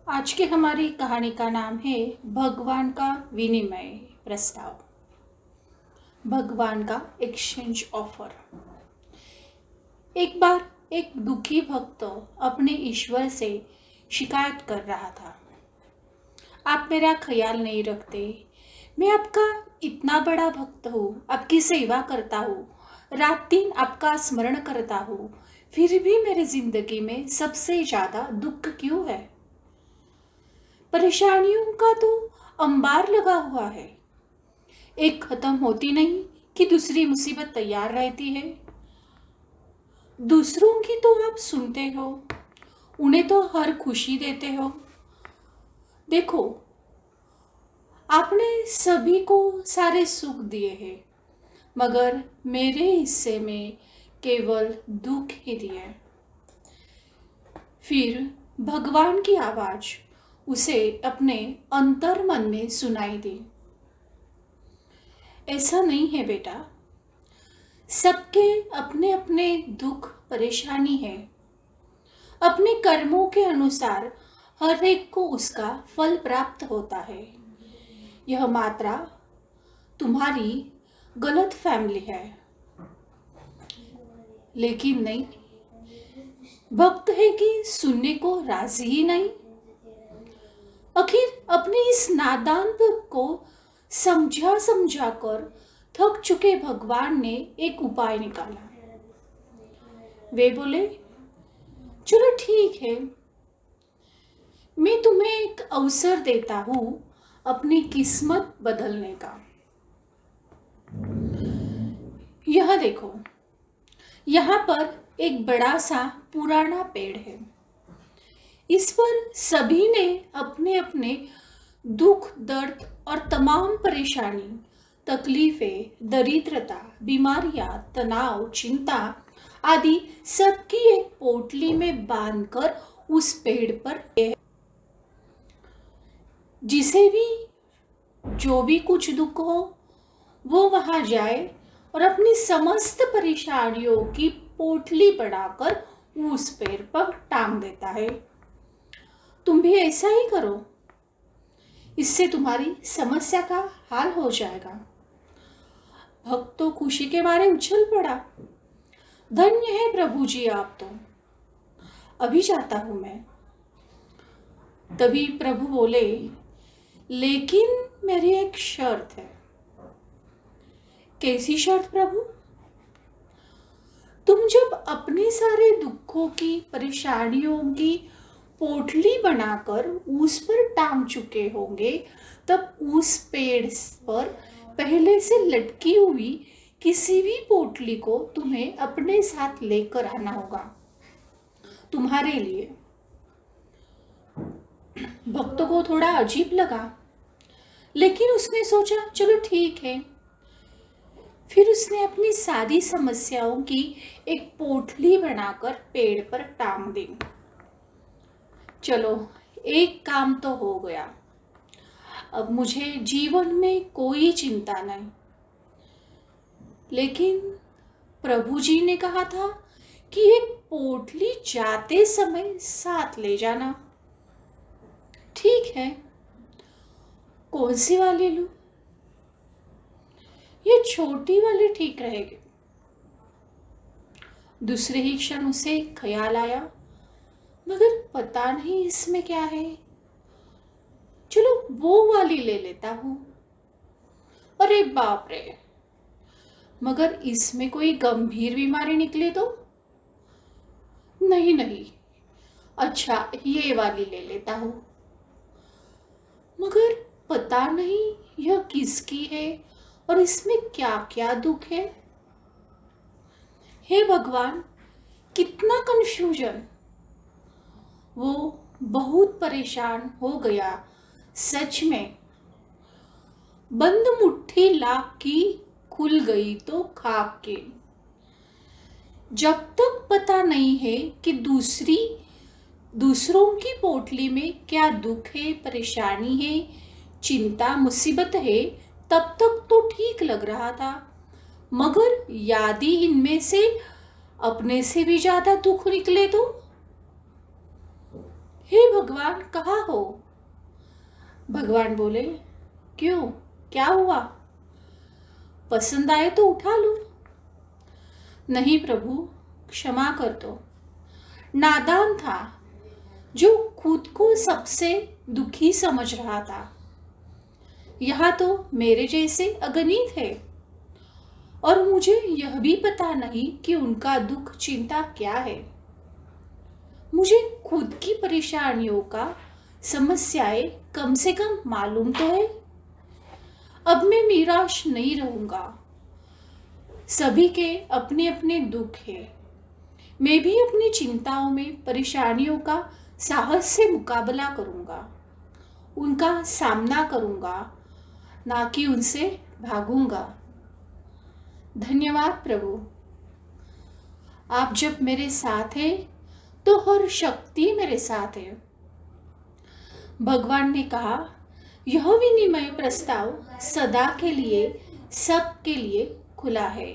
आज की हमारी कहानी का नाम है भगवान का विनिमय प्रस्ताव। भगवान का एक्सचेंज ऑफर। एक बार एक दुखी भक्त अपने ईश्वर से शिकायत कर रहा था। आप मेरा ख्याल नहीं रखते, मैं आपका इतना बड़ा भक्त हूँ, आपकी सेवा करता हूँ, रात दिन आपका स्मरण करता हूँ, फिर भी मेरी जिंदगी में सबसे ज्यादा दुख क्यों है? परेशानियों का तो अंबार लगा हुआ है, एक खत्म होती नहीं कि दूसरी मुसीबत तैयार रहती है। दूसरों की तो आप सुनते हो, उन्हें तो हर खुशी देते हो। देखो, आपने सभी को सारे सुख दिए हैं, मगर मेरे हिस्से में केवल दुख ही दिए। फिर भगवान की आवाज उसे अपने अंतर मन में सुनाई दी। ऐसा नहीं है बेटा, सबके अपने अपने दुख परेशानी है। अपने कर्मों के अनुसार हर एक को उसका फल प्राप्त होता है। यह मात्रा तुम्हारी गलत फैमिली है। लेकिन नहीं, भक्त है कि सुनने को राजी ही नहीं। आखिर अपने इस नादान भक्त को समझा समझा कर थक चुके भगवान ने एक उपाय निकाला। वे बोले, चलो ठीक है, मैं तुम्हें एक अवसर देता हूं अपनी किस्मत बदलने का। यह देखो, यहाँ पर एक बड़ा सा पुराना पेड़ है। इस पर सभी ने अपने अपने दुख, दर्द और तमाम परेशानी, तकलीफें, दरिद्रता, बीमारियां, तनाव, चिंता आदि सबकी एक पोटली में बांधकर उस पेड़ पर जिसे भी जो भी कुछ दुख हो वो वहां जाए और अपनी समस्त परेशानियों की पोटली बनाकर उस पेड़ पर टांग देता है। तुम भी ऐसा ही करो, इससे तुम्हारी समस्या का हाल हो जाएगा। भक्त तो खुशी के मारे उछल पड़ा। धन्य है प्रभु जी आप तो, अभी जाता हूं मैं। तभी प्रभु बोले, लेकिन मेरी एक शर्त है। कैसी शर्त प्रभु? तुम जब अपने सारे दुखों की, परेशानियों की पोटली बनाकर उस पर टांग चुके होंगे, तब उस पेड़ पर पहले से लटकी हुई किसी भी पोटली को तुम्हें अपने साथ लेकर आना होगा, तुम्हारे लिए। भक्त को थोड़ा अजीब लगा, लेकिन उसने सोचा चलो ठीक है। फिर उसने अपनी सारी समस्याओं की एक पोटली बनाकर पेड़ पर टांग दी। चलो, एक काम तो हो गया, अब मुझे जीवन में कोई चिंता नहीं। लेकिन प्रभु जी ने कहा था कि एक पोटली जाते समय साथ ले जाना। ठीक है, कौन सी वाली लूं? ये छोटी वाली ठीक रहेगी। दूसरे ही क्षण उसे ख्याल आया, मगर पता नहीं इसमें क्या है, चलो वो वाली ले लेता हूं। अरे बाप रे, मगर इसमें कोई गंभीर बीमारी निकले तो? नहीं नहीं, अच्छा ये वाली ले लेता हूं। मगर पता नहीं यह किसकी है और इसमें क्या क्या दुख है। हे भगवान, कितना कंफ्यूजन। वो बहुत परेशान हो गया, सच में। बंद मुट्ठी लाख की, खुल गई तो खाक के। जब तक पता नहीं है कि दूसरों की पोटली में क्या दुख है, परेशानी है, चिंता, मुसीबत है, तब तक तो ठीक लग रहा था। मगर यदि इनमें से अपने से भी ज्यादा दुख निकले तो? हे भगवान, कहाँ हो? भगवान बोले, क्यों, क्या हुआ? पसंद आए तो उठा लो। नहीं प्रभु, क्षमा कर दो, नादान था जो खुद को सबसे दुखी समझ रहा था। यहाँ तो मेरे जैसे अगणित है और मुझे यह भी पता नहीं कि उनका दुख चिंता क्या है। मुझे खुद की परेशानियों का समस्याएं कम से कम मालूम तो है। अब मैं निराश नहीं रहूंगा। सभी के अपने अपने दुख है। मैं भी अपनी चिंताओं में परेशानियों का साहस से मुकाबला करूंगा, उनका सामना करूंगा, ना कि उनसे भागूंगा। धन्यवाद प्रभु, आप जब मेरे साथ हैं तो हर शक्ति मेरे साथ है। भगवान ने कहा, यह विनिमय प्रस्ताव सदा के लिए सबके लिए खुला है।